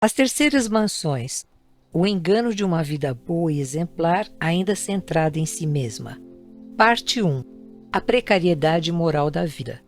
As terceiras mansões. O engano de uma vida boa e exemplar, ainda centrada em si mesma. Parte 1. A precariedade moral da vida.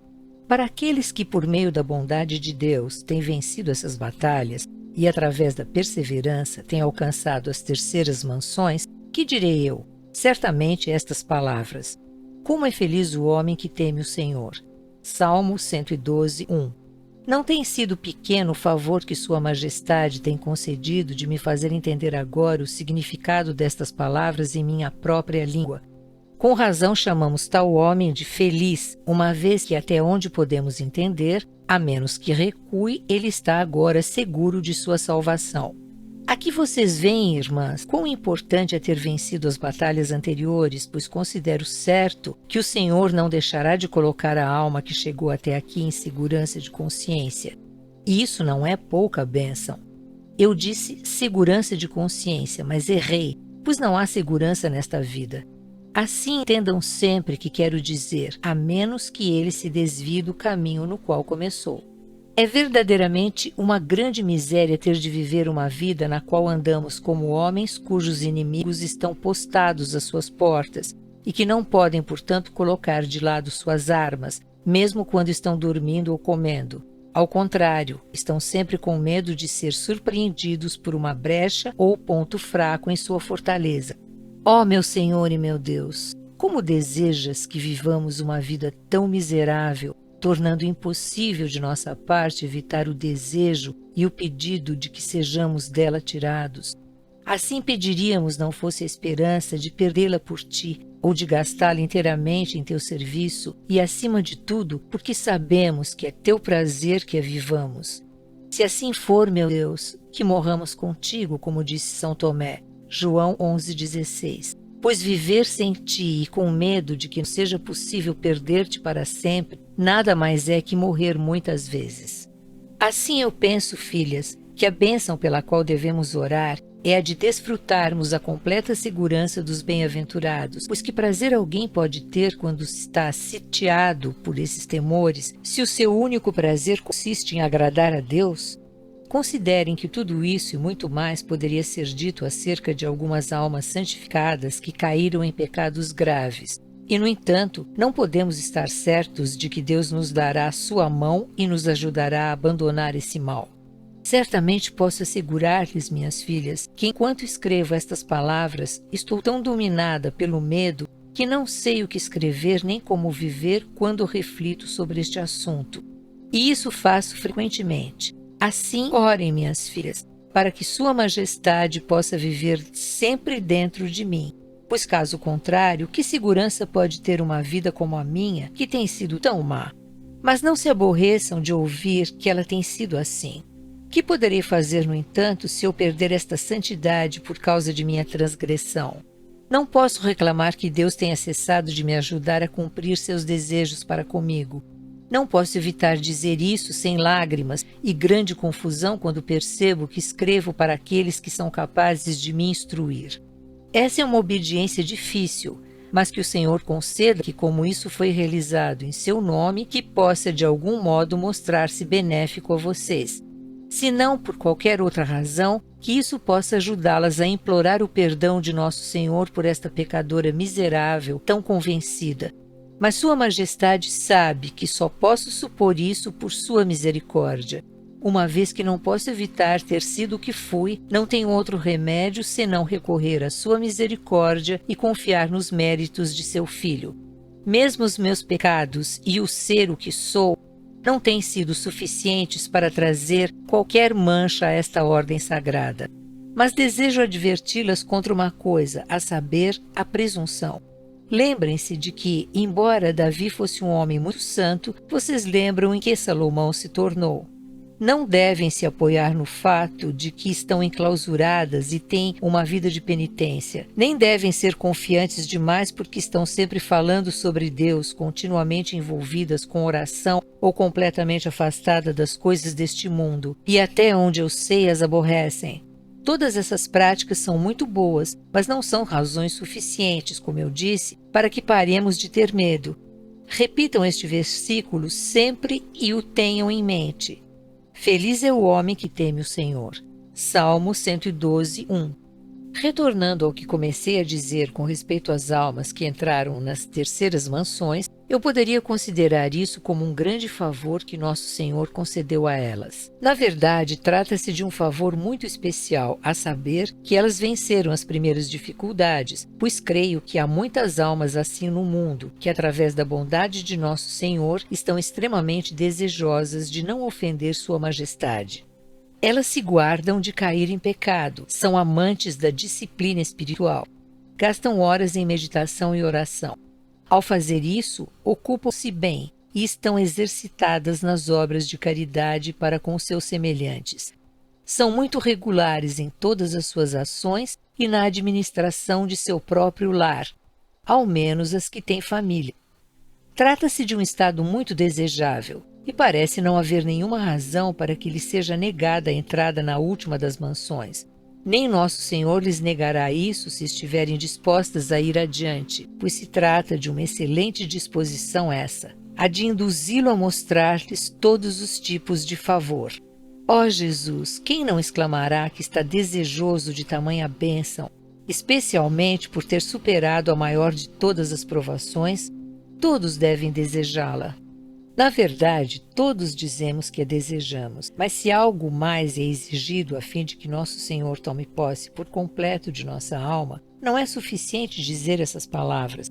Para aqueles que, por meio da bondade de Deus, têm vencido essas batalhas e, através da perseverança, têm alcançado as terceiras mansões, que direi eu? Certamente estas palavras. Como é feliz o homem que teme o Senhor. Salmo 112, 1. Não tem sido pequeno o favor que Sua Majestade tem concedido de me fazer entender agora o significado destas palavras em minha própria língua. Com razão chamamos tal homem de feliz, uma vez que até onde podemos entender, a menos que recue, ele está agora seguro de sua salvação. Aqui vocês veem, irmãs, quão importante é ter vencido as batalhas anteriores, pois considero certo que o Senhor não deixará de colocar a alma que chegou até aqui em segurança de consciência. E isso não é pouca bênção. Eu disse segurança de consciência, mas errei, pois não há segurança nesta vida. Assim entendam sempre que quero dizer, a menos que ele se desvie do caminho no qual começou. É verdadeiramente uma grande miséria ter de viver uma vida na qual andamos como homens cujos inimigos estão postados às suas portas e que não podem, portanto, colocar de lado suas armas, mesmo quando estão dormindo ou comendo. Ao contrário, estão sempre com medo de ser surpreendidos por uma brecha ou ponto fraco em sua fortaleza. Ó meu Senhor e meu Deus, como desejas que vivamos uma vida tão miserável, tornando impossível de nossa parte evitar o desejo e o pedido de que sejamos dela tirados. Assim pediríamos não fosse a esperança de perdê-la por ti, ou de gastá-la inteiramente em teu serviço, e acima de tudo, porque sabemos que é teu prazer que a vivamos. Se assim for, meu Deus, que morramos contigo, como disse São Tomé, João 11,16. Pois viver sem ti e com medo de que não seja possível perder-te para sempre, nada mais é que morrer muitas vezes. Assim eu penso, filhas, que a bênção pela qual devemos orar é a de desfrutarmos a completa segurança dos bem-aventurados, pois que prazer alguém pode ter quando está sitiado por esses temores, se o seu único prazer consiste em agradar a Deus? Considerem que tudo isso e muito mais poderia ser dito acerca de algumas almas santificadas que caíram em pecados graves. E, no entanto, não podemos estar certos de que Deus nos dará a sua mão e nos ajudará a abandonar esse mal. Certamente posso assegurar-lhes, minhas filhas, que enquanto escrevo estas palavras, estou tão dominada pelo medo que não sei o que escrever nem como viver quando reflito sobre este assunto. E isso faço frequentemente. Assim, orem, minhas filhas, para que Sua Majestade possa viver sempre dentro de mim, pois caso contrário, que segurança pode ter uma vida como a minha, que tem sido tão má? Mas não se aborreçam de ouvir que ela tem sido assim. Que poderei fazer, no entanto, se eu perder esta santidade por causa de minha transgressão? Não posso reclamar que Deus tenha cessado de me ajudar a cumprir seus desejos para comigo. Não posso evitar dizer isso sem lágrimas e grande confusão quando percebo que escrevo para aqueles que são capazes de me instruir. Essa é uma obediência difícil, mas que o Senhor conceda que, como isso foi realizado em seu nome, que possa de algum modo mostrar-se benéfico a vocês. Se não por qualquer outra razão, que isso possa ajudá-las a implorar o perdão de nosso Senhor por esta pecadora miserável, tão convencida. Mas Sua Majestade sabe que só posso supor isso por Sua misericórdia. Uma vez que não posso evitar ter sido o que fui, não tenho outro remédio senão recorrer à Sua misericórdia e confiar nos méritos de seu Filho. Mesmo os meus pecados e o ser o que sou, não têm sido suficientes para trazer qualquer mancha a esta ordem sagrada. Mas desejo adverti-las contra uma coisa, a saber, a presunção. Lembrem-se de que, embora Davi fosse um homem muito santo, vocês lembram em que Salomão se tornou. Não devem se apoiar no fato de que estão enclausuradas e têm uma vida de penitência. Nem devem ser confiantes demais porque estão sempre falando sobre Deus, continuamente envolvidas com oração ou completamente afastadas das coisas deste mundo, e até onde eu sei as aborrecem. Todas essas práticas são muito boas, mas não são razões suficientes, como eu disse, para que paremos de ter medo. Repitam este versículo sempre e o tenham em mente. Feliz é o homem que teme o Senhor. Salmo 112, 1. Retornando ao que comecei a dizer com respeito às almas que entraram nas terceiras mansões, eu poderia considerar isso como um grande favor que nosso Senhor concedeu a elas. Na verdade, trata-se de um favor muito especial, a saber que elas venceram as primeiras dificuldades, pois creio que há muitas almas assim no mundo, que através da bondade de nosso Senhor estão extremamente desejosas de não ofender Sua Majestade. Elas se guardam de cair em pecado, são amantes da disciplina espiritual, gastam horas em meditação e oração. Ao fazer isso, ocupam-se bem e estão exercitadas nas obras de caridade para com seus semelhantes. São muito regulares em todas as suas ações e na administração de seu próprio lar, ao menos as que têm família. Trata-se de um estado muito desejável, e parece não haver nenhuma razão para que lhes seja negada a entrada na última das mansões. Nem nosso Senhor lhes negará isso se estiverem dispostas a ir adiante, pois se trata de uma excelente disposição essa, a de induzi-lo a mostrar-lhes todos os tipos de favor. Ó Jesus, quem não exclamará que está desejoso de tamanha bênção, especialmente por ter superado a maior de todas as provações? Todos devem desejá-la. Na verdade, todos dizemos que a desejamos, mas se algo mais é exigido a fim de que nosso Senhor tome posse por completo de nossa alma, não é suficiente dizer essas palavras,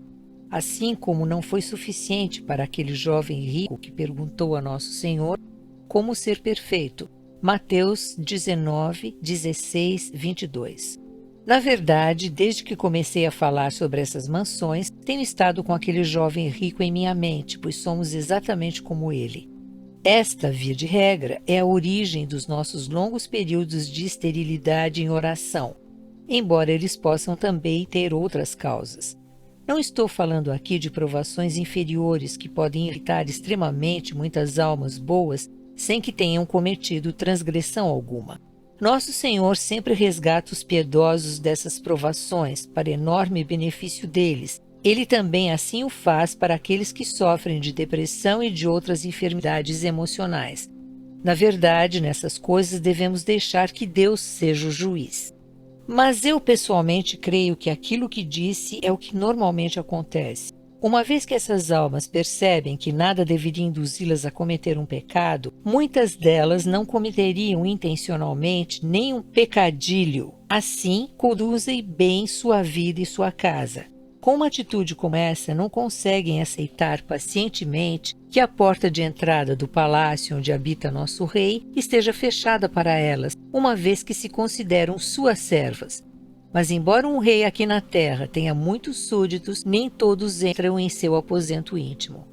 assim como não foi suficiente para aquele jovem rico que perguntou a nosso Senhor como ser perfeito. Mateus 19, 16, 22. Na verdade, desde que comecei a falar sobre essas mansões, tenho estado com aquele jovem rico em minha mente, pois somos exatamente como ele. Esta, via de regra, é a origem dos nossos longos períodos de esterilidade em oração, embora eles possam também ter outras causas. Não estou falando aqui de provações inferiores que podem irritar extremamente muitas almas boas sem que tenham cometido transgressão alguma. Nosso Senhor sempre resgata os piedosos dessas provações, para enorme benefício deles. Ele também assim o faz para aqueles que sofrem de depressão e de outras enfermidades emocionais. Na verdade, nessas coisas devemos deixar que Deus seja o juiz. Mas eu pessoalmente creio que aquilo que disse é o que normalmente acontece. Uma vez que essas almas percebem que nada deveria induzi-las a cometer um pecado, muitas delas não cometeriam intencionalmente nenhum pecadilho. Assim, conduzem bem sua vida e sua casa. Com uma atitude como essa, não conseguem aceitar pacientemente que a porta de entrada do palácio onde habita nosso rei esteja fechada para elas, uma vez que se consideram suas servas. Mas embora um rei aqui na terra tenha muitos súditos, nem todos entram em seu aposento íntimo.